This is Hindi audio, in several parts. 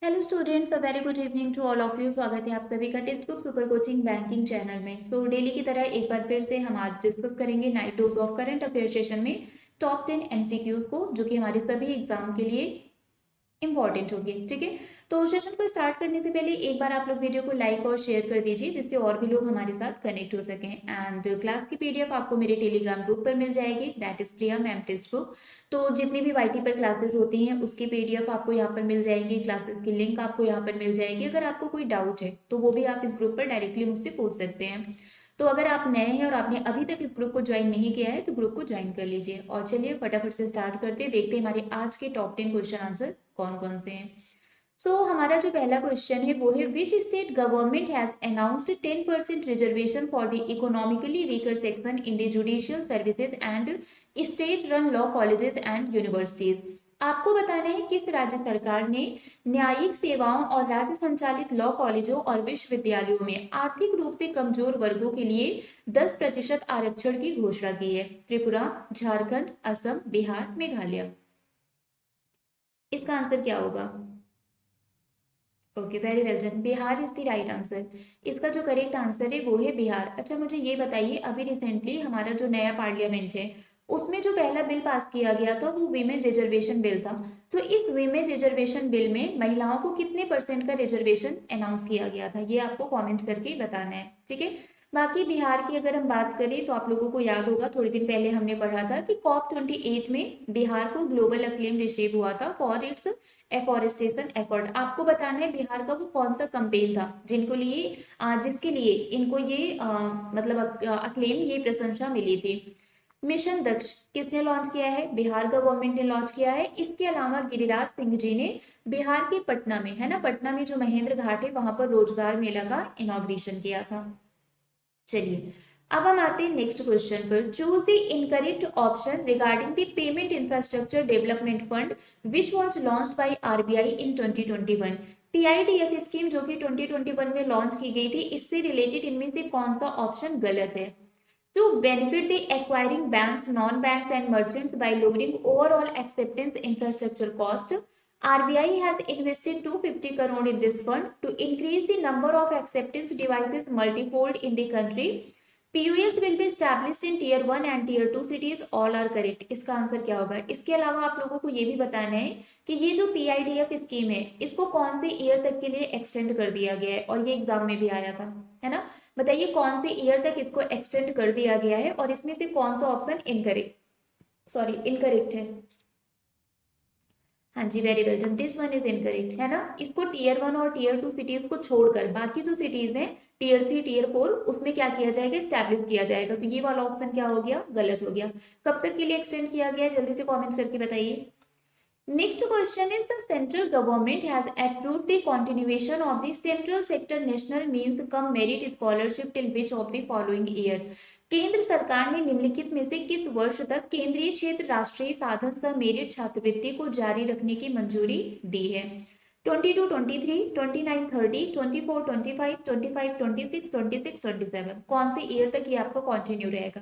Hello students, a very good evening to all of you. स्वागत है आप सभी का text book super coaching banking channel में। डेली की तरह एक बार फिर से हम आज डिस्कस करेंगे night dose of current affair session में टॉप 10 एमसीक्यूज को, जो कि हमारे सभी एग्जाम के लिए इंपॉर्टेंट होगी। ठीक है, तो सेशन को स्टार्ट करने से पहले एक बार आप लोग वीडियो को लाइक और शेयर कर दीजिए, जिससे और भी लोग हमारे साथ कनेक्ट हो सकें। एंड क्लास की पीडीएफ आपको मेरे टेलीग्राम ग्रुप पर मिल जाएगी, that is Priya ma'am text book. तो जितनी भी वाईटी पर क्लासेस होती हैं उसकी पीडीएफ आपको यहाँ पर मिल जाएगी, क्लासेस की लिंक आपको यहाँ पर मिल जाएगी। अगर आपको कोई डाउट है तो वो भी आप इस ग्रुप पर डायरेक्टली मुझसे पूछ सकते हैं। तो अगर आप नए हैं और आपने अभी तक इस ग्रुप को ज्वाइन नहीं किया है तो ग्रुप को ज्वाइन कर लीजिए। और चलिए फटाफट से स्टार्ट करते हैं, देखते हैं हमारे आज के टॉप 10 क्वेश्चन आंसर कौन कौन से हैं। हमारा जो पहला क्वेश्चन है वो है, which state government has announced 10% reservation for the economically weaker section in the judicial services and state run law colleges and universities. आपको बताना है किस राज्य सरकार ने न्यायिक सेवाओं और राज्य संचालित लॉ कॉलेजों और विश्वविद्यालयों में आर्थिक रूप से कमजोर वर्गों के लिए 10% आरक्षण की घोषणा की है। त्रिपुरा, झारखंड, असम, बिहार, मेघालय। इसका आंसर क्या होगा? Okay, very well done, Bihar is the right answer. इसका जो करेक्ट आंसर है वो है बिहार। अच्छा, मुझे ये बताइए, अभी रिसेंटली हमारा जो नया पार्लियामेंट है उसमें जो पहला बिल पास किया गया था वो वीमेन रिजर्वेशन बिल था। तो इस वीमेन रिजर्वेशन बिल में महिलाओं को कितने परसेंट का रिजर्वेशन अनाउंस किया गया था, ये आपको कमेंट करके बताना है। ठीक है, बाकी बिहार की अगर हम बात करें तो आप लोगों को याद होगा, थोड़े दिन पहले हमने पढ़ा था कि COP28 में बिहार को ग्लोबल अक्लेम रिसीव हुआ था फॉर इट्स एफॉरेस्टेशन एफर्ट। आपको बताना है बिहार का वो कौन सा कैंपेन था जिनको लिए जिसके लिए इनको ये मतलब अक्लेम, ये प्रशंसा मिली थी। मिशन दक्ष किसने लॉन्च किया है? बिहार गवर्नमेंट ने लॉन्च किया है। इसके अलावा गिरिराज सिंह जी ने बिहार के पटना में, है ना, पटना में जो महेंद्र घाट है वहां पर रोजगार मेला का इनॉग्रेशन किया था। चलिए, अब हम आते हैं नेक्स्ट क्वेश्चन पर। Choose the incorrect option regarding the payment infrastructure development fund which was launched by RBI in 2021। PIDF scheme जो कि 2021 में लॉन्च की गई थी, इससे रिलेटेड इनमें से कौन सा ऑप्शन गलत है? To benefit the acquiring banks, non banks and merchants by lowering overall acceptance infrastructure cost, RBI has invested 250 crore in this fund to increase the number of acceptance devices multifold in the country. POS will be established in tier 1 and tier 2 cities. All are correct. इसका आंसर क्या होगा? इसके अलावा आप लोगों को ये भी बताना है कि ये जो PIDF स्कीम है इसको कौन से ईयर तक के लिए एक्सटेंड कर दिया गया है, और ये एग्जाम में भी आया था, है ना। बताइए कौन से ईयर तक इसको एक्सटेंड कर दिया गया है और इसमें से कौन सा ऑप्शन इनकरेक्ट है? हाँ जी, very well done, this one is incorrect, है ना। इसको टीयर 1 और टीयर 2 सिटीज को छोड़कर बाकी जो सिटीज हैं टीयर 3 टीयर 4, उसमें क्या किया जाएगा? स्टैब्लिश किया जाएगा। तो ये वाला ऑप्शन क्या हो गया? गलत हो गया। कब तक के लिए एक्सटेंड किया गया, जल्दी से कमेंट करके बताइए। Next question is, the central government has approved the continuation of the central sector national means cum merit scholarship till which of the following year. केंद्र सरकार ने निम्नलिखित में से किस वर्ष तक केंद्रीय क्षेत्र राष्ट्रीय साधन सह मेरिट छात्रवृत्ति को जारी रखने की मंजूरी दी है? 22, 23, 29, 30, 24, 25, 25, 26, 26, 27, कौन से ईयर तक ये आपका कंटिन्यू रहेगा?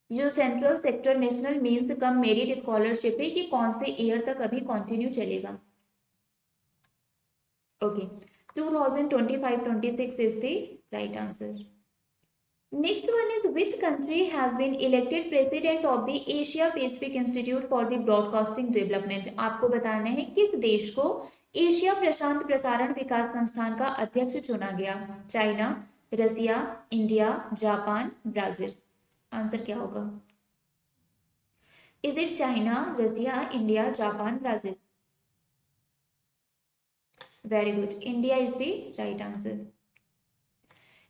जो central sector national means cum merit scholarship है, ये कौन से ईयर तक अभी कंटिन्यू चलेगा? Okay, 2025-26 is the right answer. Next one is, which country has been elected president of the Asia Pacific Institute for the Broadcasting Development? आपको बताना है किस देश को एशिया प्रशांत प्रसारण विकास संस्थान का अध्यक्ष चुना गया? China, Russia, India, Japan, Brazil. Answer क्या होगा? Is it China, Russia, India, Japan, Brazil? Very good, India is the right answer.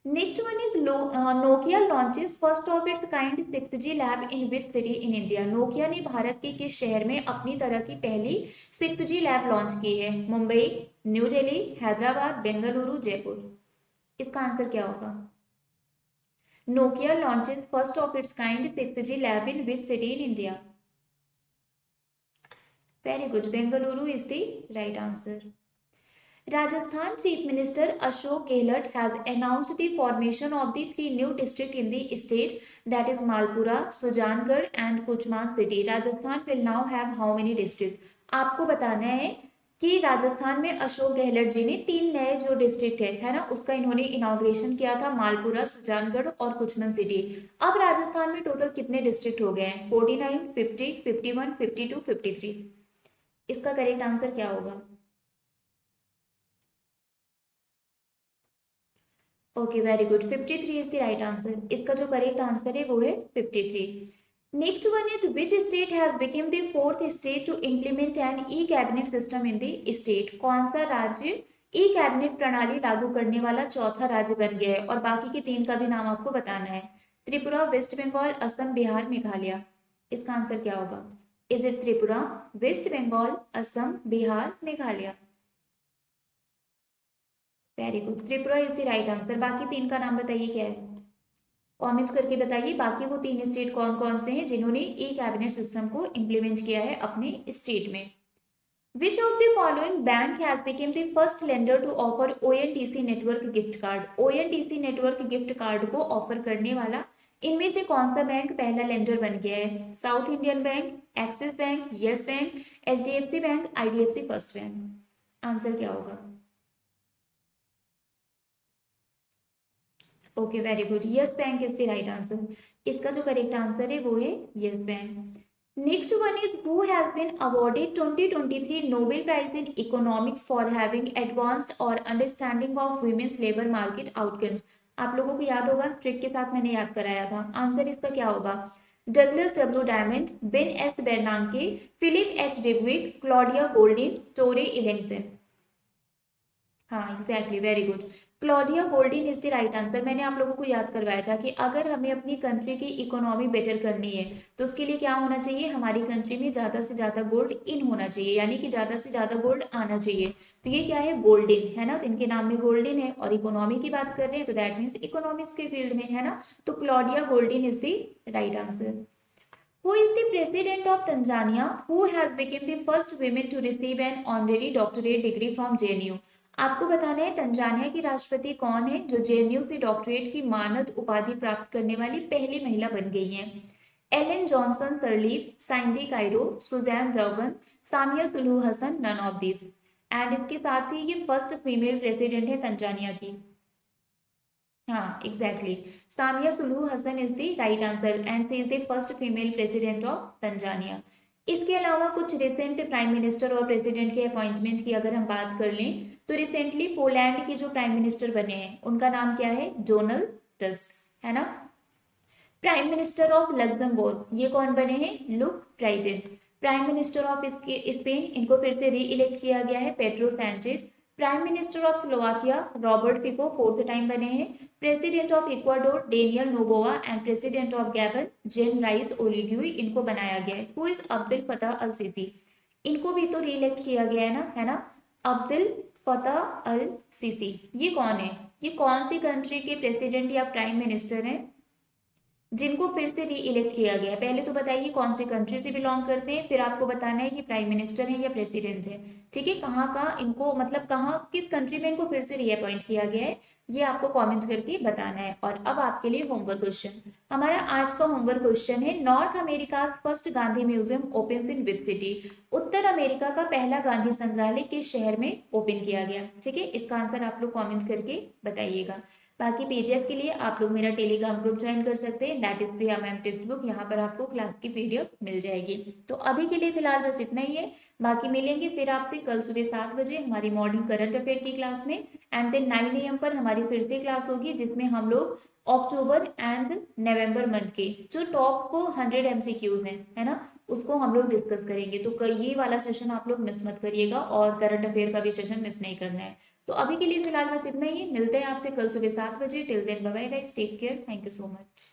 Next one is, Nokia launches first of its kind 6G lab in which city in India. Nokia ने भारत के किस शहर में अपनी तरह की पहली 6G लैब लॉन्च की है? मुंबई, न्यू दिल्ली, हैदराबाद, बेंगलुरु, जयपुर। इसका आंसर क्या होगा? Nokia launches first of its kind 6G lab in which city in India? Very good, Bengaluru is the right answer. Rajasthan Chief Minister Ashok Gehlot has announced the formation of the 3 new districts in the state, that is Malpura, Sujangarh and Kuchman city. Rajasthan will now have how many districts? आपको बताना है कि राजस्थान में अशोक गहलोत जी ने 3 नए जो डिस्ट्रिक्ट है ना, उसका इन्होंने इनॉग्रेशन किया था, मालपुरा, सुजानगढ़ और कुचमन सिटी। अब राजस्थान में टोटल कितने डिस्ट्रिक्ट हो गए हैं? 49, 50, 51, 52, 53। इसका करेक्ट आंसर क्या होगा? Okay, very good, 53 is the right answer. इसका जो करेक्ट आंसर है वो है 53। Next one is which state has become the fourth state to implement an e cabinet system in the state? कौन सा राज्य ई कैबिनेट प्रणाली लागू करने वाला चौथा राज्य बन गया है? और बाकी के 3 का भी नाम आपको बताना है। त्रिपुरा, वेस्ट बंगाल, असम, बिहार, मेघालय। इसका आंसर क्या होगा? Is it Tripura, West Bengal, Assam, Bihar, Meghalaya? Very good, Tripura is the right answer. बाकी 3 का नाम बताइए क्या है? कमेंट्स करके बताइए बाकी वो 3 स्टेट कौन कौन से हैं जिन्होंने ई कैबिनेट सिस्टम को इम्प्लीमेंट किया है अपने स्टेट में। Which of the following bank has became the first lender to offer ONDC network gift card? ONDC network gift card को ऑफर करने वाला इनमें से कौन सा बैंक पहला लेंडर बन गया है? South Indian bank, Axis bank, Yes bank, HDFC bank, IDFC first bank? Answer क्या होगा? Okay, very good, Yes bank is the right answer. इसका जो करेक्ट आंसर है वो है Yes bank. Next one is who has been awarded 2023 Nobel prize in economics for having advanced our understanding of women's labour market outcomes? आप लोगों को याद होगा, ट्रिक के साथ मैंने याद कराया था। आंसर इसका क्या होगा? Douglas W Diamond, Ben S Bernanke, Philip H Dybvig, Claudia Goldin, Tore Ellingsen? हाँ, exactly, very good, Claudia Goldin is the right answer. मैंने आप लोगों को याद करवाया था कि अगर हमें अपनी कंट्री की इकोनॉमी बेटर करनी है तो उसके लिए क्या होना चाहिए? हमारी कंट्री में ज्यादा से ज्यादा गोल्ड इन होना चाहिए, यानी कि ज्यादा से ज्यादा गोल्ड आना चाहिए। तो ये क्या है? गोल्डन है ना, तो इनके नाम में गोल्डन है और इकोनॉमी की बात कर रहे हैं तो दैट मीन्स इकोनॉमिक्स के फील्ड में है ना, तो Claudia Goldin is the right answer. Who is the president of Tanzania who has become the first women to receive an honorary doctorate degree from JNU? आपको बताना है तंजानिया की राष्ट्रपति कौन है जो जेएनयू से डॉक्टरेट की मानद उपाधि प्राप्त करने वाली पहली महिला बन गई हैं? Ellen Johnson Sirleaf, Cindy Kiro, Susan Dougan, Samia Suluhu Hassan, none of these. And इसके साथ ही ये फर्स्ट फीमेल प्रेसिडेंट है तंजानिया की। हाँ, exactly, Samia Suluhu Hassan is the right answer and she is the first female president of Tanzania. इसके अलावा कुछ रिसेंट प्राइम मिनिस्टर और प्रेसिडेंट के अपॉइंटमेंट की अगर हम बात कर लें तो रिसेंटली पोलैंड के जो प्राइम मिनिस्टर बने हैं उनका नाम क्या है? डोनाल्ड टस्क है ना। प्राइम मिनिस्टर ऑफ लग्जमबर्ग ये कौन बने हैं? Luc Frieden. Prime minister of Spain, इनको फिर से री इलेक्ट किया गया है, Pedro Sanchez. Prime minister of Slovakia Robert Fico 4th time बने हैं। President of Ecuador Daniel Noboa and president of Gabon Gen Brice Oligui, इनको बनाया गया है। Who is Abdul Fattah al Sisi? इनको भी तो री इलेक्ट किया गया है ना, अब्दुल फतेह अल सीसी। ये कौन है? ये कौन सी कंट्री के प्रेसिडेंट या प्राइम मिनिस्टर हैं जिनको फिर से री इलेक्ट किया गया? पहले तो बताइए कौन सी कंट्री से बिलोंग करते हैं, फिर आपको बताना है कि प्राइम मिनिस्टर है या प्रेसिडेंट है। ठीक है, कहाँ का इनको मतलब कहाँ किस कंट्री में इनको फिर से रीअपॉइंट किया गया है ये आपको कमेंट करके बताना है। और अब आपके लिए होमवर्क क्वेश्चन, हमारा आज का होमवर्क क्वेश्चन है north America first Gandhi museum open in which city? Uttar America का पहला गांधी संग्रहालय किस शहर में ओपन किया गया? ठीक है, इसका आंसर आप लोग कॉमेंट करके बताइएगा। बाकी पीडीएफ के लिए आप लोग मेरा टेलीग्राम ग्रुप ज्वाइन कर सकते हैं, that is Priya ma'am text book. यहाँ पर आपको क्लास की पीडीएफ मिल जाएगी। तो अभी के लिए फिलहाल बस इतना ही है, बाकी मिलेंगे फिर आपसे कल सुबह 7 बजे हमारी मॉर्निंग करंट अफेयर की क्लास में। एंड देन 9 AM पर हमारी फिर से क्लास होगी जिसमें हम लोग अक्टूबर एंड नवंबर मंथ के जो टॉप को 100 MCQs हैं है ना, उसको हम लोग डिस्कस करेंगे। तो ये वाला सेशन आप लोग मिस मत करिएगा और करंट अफेयर का भी सेशन मिस नहीं करना है। तो अभी के लिए फिलहाल बस इतना ही, मिलते हैं आपसे कल सुबह 7 बजे। Till then bye bye guys, take care, thank you so much.